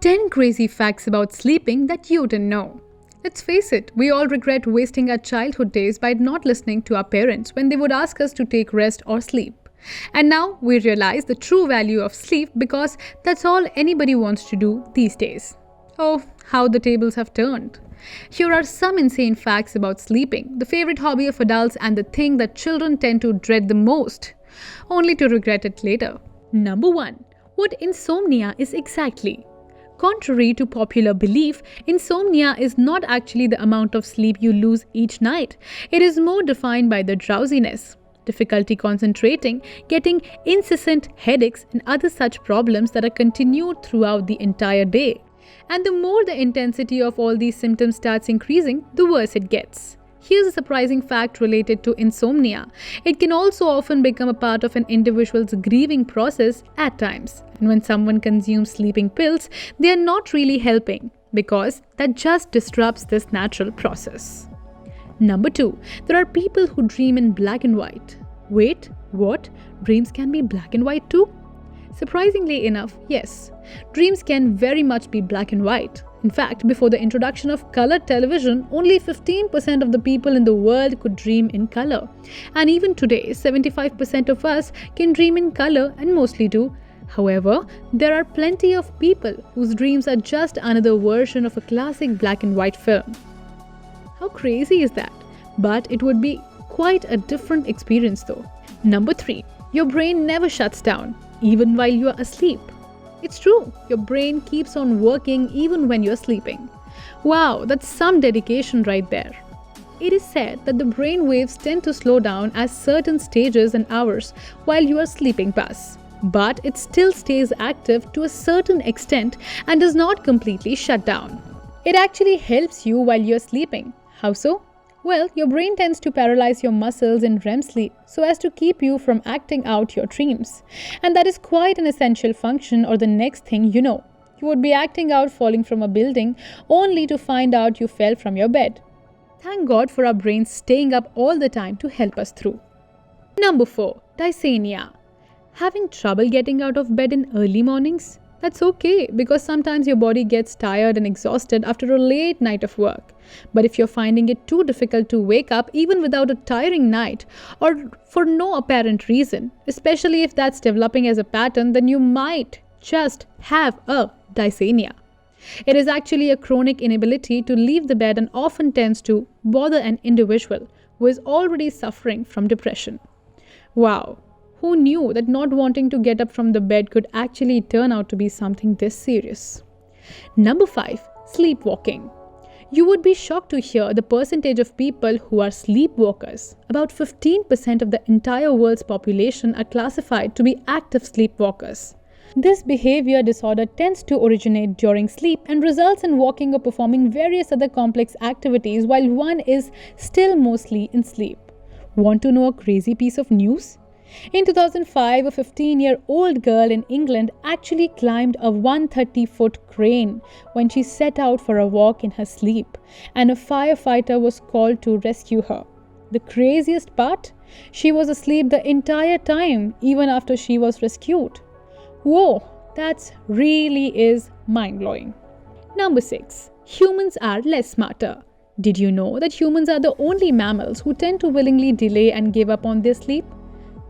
10 crazy facts about sleeping that you didn't know. Let's face it, we all regret wasting our childhood days by not listening to our parents when they would ask us to take rest or sleep. And now we realize the true value of sleep because that's all anybody wants to do these days. Oh, how the tables have turned. Here are some insane facts about sleeping, the favorite hobby of adults and the thing that children tend to dread the most, only to regret it later. Number 1. What insomnia is exactly. Contrary to popular belief, insomnia is not actually the amount of sleep you lose each night. It is more defined by the drowsiness, difficulty concentrating, getting incessant headaches, and other such problems that are continued throughout the entire day. And the more the intensity of all these symptoms starts increasing, the worse it gets. Here's a surprising fact related to insomnia. It can also often become a part of an individual's grieving process at times. And when someone consumes sleeping pills, they are not really helping because that just disrupts this natural process. Number 2. There are people who dream in black and white. Wait, what? Dreams can be black and white too? Surprisingly enough, yes. Dreams can very much be black and white. In fact, before the introduction of color television, only 15% of the people in the world could dream in color. And even today, 75% of us can dream in color and mostly do. However, there are plenty of people whose dreams are just another version of a classic black and white film. How crazy is that? But it would be quite a different experience though. Number 3. Your brain never shuts down, even while you are asleep. It's true, your brain keeps on working even when you're sleeping. Wow, that's some dedication right there. It is said that the brain waves tend to slow down as certain stages and hours while you are sleeping pass. But it still stays active to a certain extent and does not completely shut down. It actually helps you while you're sleeping. How so? Well, your brain tends to paralyze your muscles in REM sleep so as to keep you from acting out your dreams. And that is quite an essential function, or the next thing you know, you would be acting out falling from a building only to find out you fell from your bed. Thank God for our brains staying up all the time to help us through. Number 4. Tysonia. Having trouble getting out of bed in early mornings? That's okay because sometimes your body gets tired and exhausted after a late night of work. But if you're finding it too difficult to wake up even without a tiring night or for no apparent reason, especially if that's developing as a pattern, then you might just have a dysania. It is actually a chronic inability to leave the bed and often tends to bother an individual who is already suffering from depression. Wow. Who knew that not wanting to get up from the bed could actually turn out to be something this serious? Number 5. Sleepwalking. You would be shocked to hear the percentage of people who are sleepwalkers. About 15% of the entire world's population are classified to be active sleepwalkers. This behavior disorder tends to originate during sleep and results in walking or performing various other complex activities while one is still mostly in sleep. Want to know a crazy piece of news? In 2005, a 15-year-old girl in England actually climbed a 130-foot crane when she set out for a walk in her sleep, and a firefighter was called to rescue her. The craziest part? She was asleep the entire time, even after she was rescued. Whoa, that really is mind-blowing. Number 6. Humans are lessmata. Did you know that humans are the only mammals who tend to willingly delay and give up on their sleep?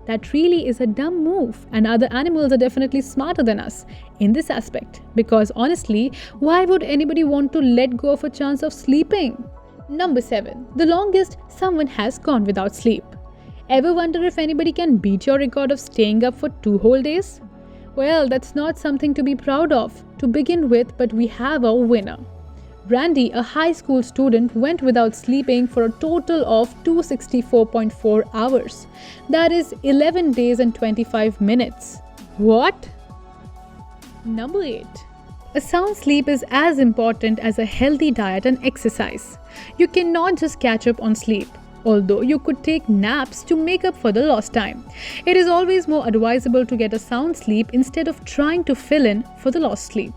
That really is a dumb move, and other animals are definitely smarter than us in this aspect. Because honestly, why would anybody want to let go of a chance of sleeping? Number 7. The longest someone has gone without sleep. Ever wonder if anybody can beat your record of staying up for 2 whole days? Well, that's not something to be proud of to begin with, but we have a winner. Randy, a high school student, went without sleeping for a total of 264.4 hours. That is 11 days and 25 minutes. What? Number 8. A sound sleep is as important as a healthy diet and exercise. You cannot just catch up on sleep, although you could take naps to make up for the lost time. It is always more advisable to get a sound sleep instead of trying to fill in for the lost sleep.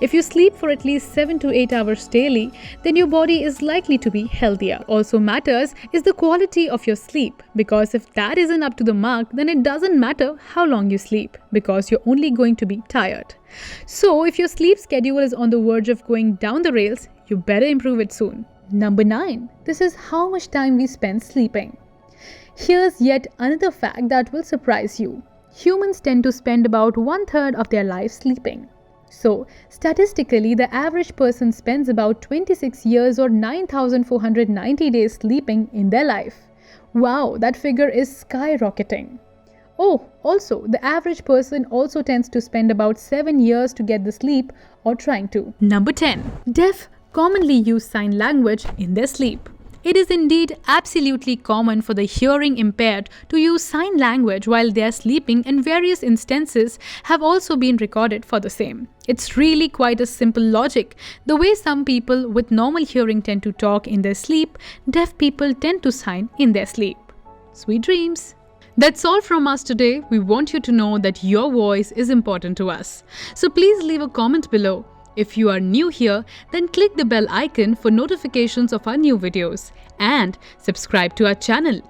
If you sleep for at least 7 to 8 hours daily, then your body is likely to be healthier. Also matters is the quality of your sleep, because if that isn't up to the mark, then it doesn't matter how long you sleep, because you're only going to be tired. So if your sleep schedule is on the verge of going down the rails, you better improve it soon. Number 9. This is how much time we spend sleeping. Here's yet another fact that will surprise you. Humans tend to spend about 1/3 of their life sleeping. So, statistically, the average person spends about 26 years or 9,490 days sleeping in their life. Wow, that figure is skyrocketing. Oh, also, the average person also tends to spend about 7 years to get the sleep or trying to. Number 10. Deaf commonly use sign language in their sleep. It is indeed absolutely common for the hearing impaired to use sign language while they are sleeping, and various instances have also been recorded for the same. It's really quite a simple logic. The way some people with normal hearing tend to talk in their sleep, deaf people tend to sign in their sleep. Sweet dreams! That's all from us today. We want you to know that your voice is important to us. So please leave a comment below. If you are new here, then click the bell icon for notifications of our new videos and subscribe to our channel.